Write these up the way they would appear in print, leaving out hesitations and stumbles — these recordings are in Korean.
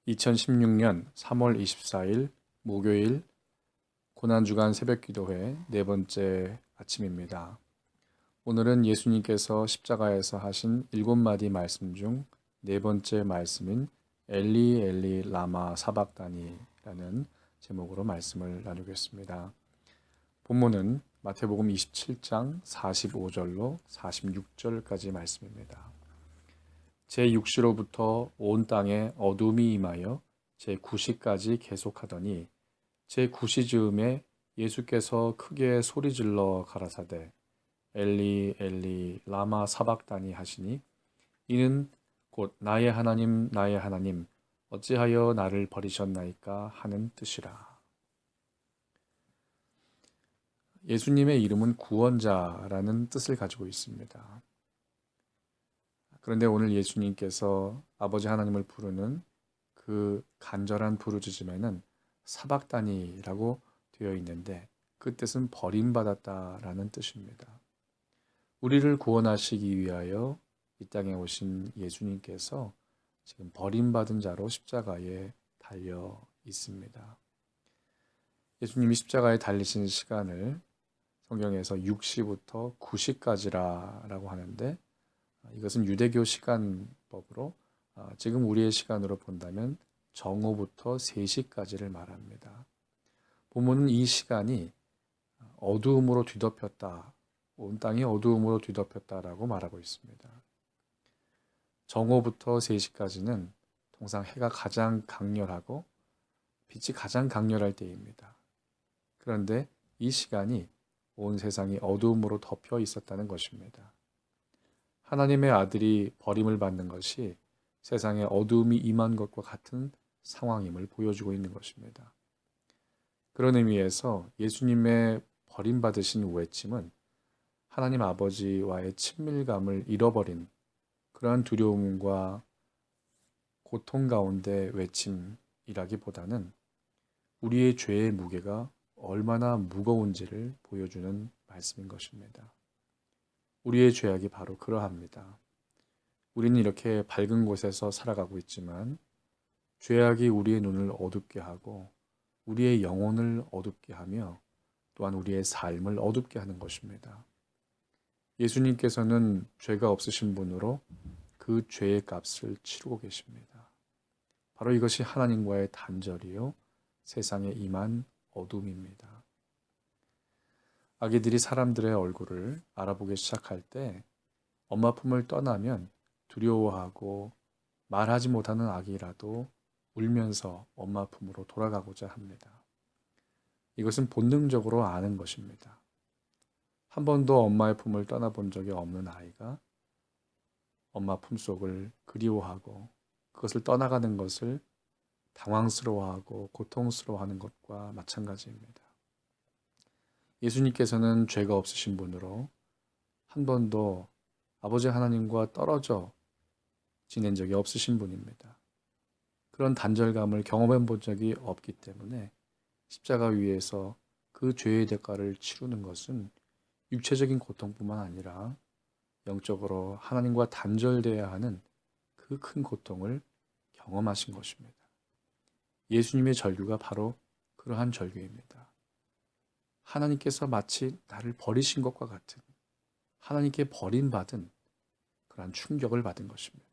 2016년 3월 24일 목요일 고난주간 새벽기도회 네 번째 아침입니다. 오늘은 예수님께서 십자가에서 하신 7마디 말씀 중 네 번째 말씀인 엘리 엘리 라마 사박다니라는 제목으로 말씀을 나누겠습니다. 본문은 마태복음 27장 45절로 46절까지 말씀입니다. 제6시로부터 온 땅에 어둠이 임하여 제9시까지 계속하더니 제9시 즈음에 예수께서 크게 소리질러 가라사대 엘리 엘리 라마 사박다니 하시니 이는 곧 나의 하나님 나의 하나님 어찌하여 나를 버리셨나이까 하는 뜻이라. 예수님의 이름은 구원자라는 뜻을 가지고 있습니다. 그런데 오늘 예수님께서 아버지 하나님을 부르는 그 간절한 부르짖음에는 사박다니라고 되어 있는데 그 뜻은 버림받았다라는 뜻입니다. 우리를 구원하시기 위하여 이 땅에 오신 예수님께서 지금 버림받은 자로 십자가에 달려 있습니다. 예수님이 십자가에 달리신 시간을 성경에서 6시부터 9시까지라고 하는데 이것은 유대교 시간법으로 지금 우리의 시간으로 본다면 정오부터 3시까지를 말합니다. 본문은 이 시간이 어두움으로 뒤덮였다, 온 땅이 어두움으로 뒤덮였다라고 말하고 있습니다. 정오부터 3시까지는 통상 해가 가장 강렬하고 빛이 가장 강렬할 때입니다. 그런데 이 시간이 온 세상이 어두움으로 덮여 있었다는 것입니다. 하나님의 아들이 버림을 받는 것이 세상에 어두움이 임한 것과 같은 상황임을 보여주고 있는 것입니다. 그런 의미에서 예수님의 버림받으신 외침은 하나님 아버지와의 친밀감을 잃어버린 그러한 두려움과 고통 가운데 외침이라기보다는 우리의 죄의 무게가 얼마나 무거운지를 보여주는 말씀인 것입니다. 우리의 죄악이 바로 그러합니다. 우리는 이렇게 밝은 곳에서 살아가고 있지만 죄악이 우리의 눈을 어둡게 하고 우리의 영혼을 어둡게 하며 또한 우리의 삶을 어둡게 하는 것입니다. 예수님께서는 죄가 없으신 분으로 그 죄의 값을 치르고 계십니다. 바로 이것이 하나님과의 단절이요 세상에 임한 어둠입니다. 아기들이 사람들의 얼굴을 알아보기 시작할 때 엄마 품을 떠나면 두려워하고 말하지 못하는 아기라도 울면서 엄마 품으로 돌아가고자 합니다. 이것은 본능적으로 아는 것입니다. 한 번도 엄마의 품을 떠나본 적이 없는 아이가 엄마 품속을 그리워하고 그것을 떠나가는 것을 당황스러워하고 고통스러워하는 것과 마찬가지입니다. 예수님께서는 죄가 없으신 분으로 한 번도 아버지 하나님과 떨어져 지낸 적이 없으신 분입니다. 그런 단절감을 경험해 본 적이 없기 때문에 십자가 위에서 그 죄의 대가를 치르는 것은 육체적인 고통뿐만 아니라 영적으로 하나님과 단절되어야 하는 그 큰 고통을 경험하신 것입니다. 예수님의 절규가 바로 그러한 절규입니다. 하나님께서 마치 나를 버리신 것과 같은 하나님께 버림받은 그러한 충격을 받은 것입니다.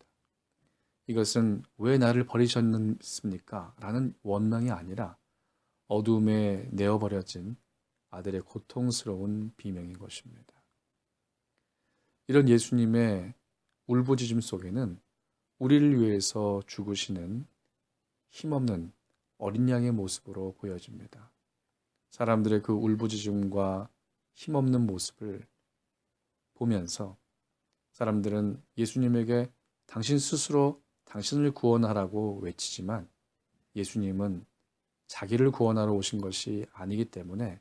이것은 왜 나를 버리셨습니까? 라는 원망이 아니라 어두움에 내어버려진 아들의 고통스러운 비명인 것입니다. 이런 예수님의 울부짖음 속에는 우리를 위해서 죽으시는 힘없는 어린 양의 모습으로 보여집니다. 사람들의 그 울부짖음과 힘없는 모습을 보면서 사람들은 예수님에게 당신 스스로 당신을 구원하라고 외치지만 예수님은 자기를 구원하러 오신 것이 아니기 때문에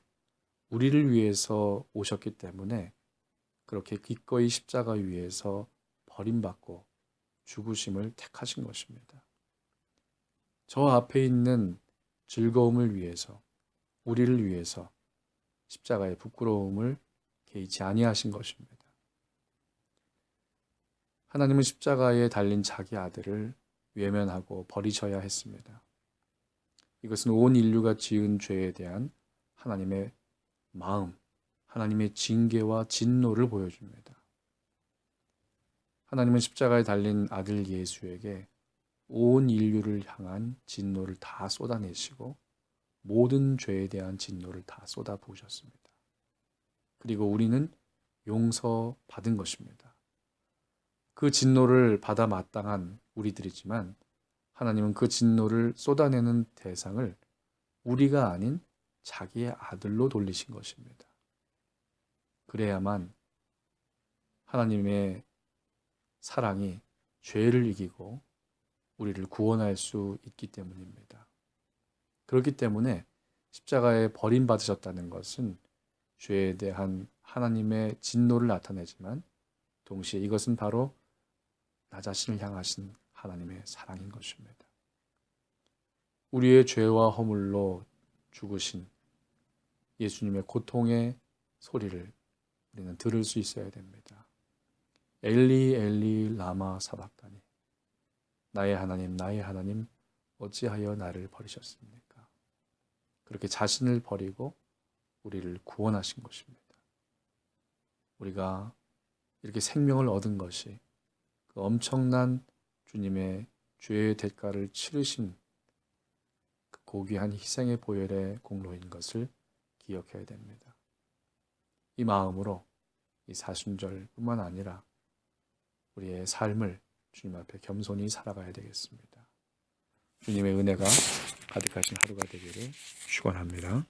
우리를 위해서 오셨기 때문에 그렇게 기꺼이 십자가 위에서 버림받고 죽으심을 택하신 것입니다. 저 앞에 있는 즐거움을 위해서 우리를 위해서 십자가의 부끄러움을 개의치 아니하신 것입니다. 하나님은 십자가에 달린 자기 아들을 외면하고 버리셔야 했습니다. 이것은 온 인류가 지은 죄에 대한 하나님의 마음, 하나님의 징계와 진노를 보여줍니다. 하나님은 십자가에 달린 아들 예수에게 온 인류를 향한 진노를 다 쏟아내시고 모든 죄에 대한 진노를 다 쏟아부으셨습니다. 그리고 우리는 용서받은 것입니다. 그 진노를 받아 마땅한 우리들이지만 하나님은 그 진노를 쏟아내는 대상을 우리가 아닌 자기의 아들로 돌리신 것입니다. 그래야만 하나님의 사랑이 죄를 이기고 우리를 구원할 수 있기 때문입니다. 그렇기 때문에 십자가에 버림받으셨다는 것은 죄에 대한 하나님의 진노를 나타내지만 동시에 이것은 바로 나 자신을 향하신 하나님의 사랑인 것입니다. 우리의 죄와 허물로 죽으신 예수님의 고통의 소리를 우리는 들을 수 있어야 됩니다. 엘리 엘리 라마 사박다니, 나의 하나님 어찌하여 나를 버리셨습니까? 그렇게 자신을 버리고 우리를 구원하신 것입니다. 우리가 이렇게 생명을 얻은 것이 그 엄청난 주님의 죄의 대가를 치르신 그 고귀한 희생의 보혈의 공로인 것을 기억해야 됩니다. 이 마음으로 이 사순절뿐만 아니라 우리의 삶을 주님 앞에 겸손히 살아가야 되겠습니다. 주님의 은혜가 가득하신 하루가 되기를 축원합니다.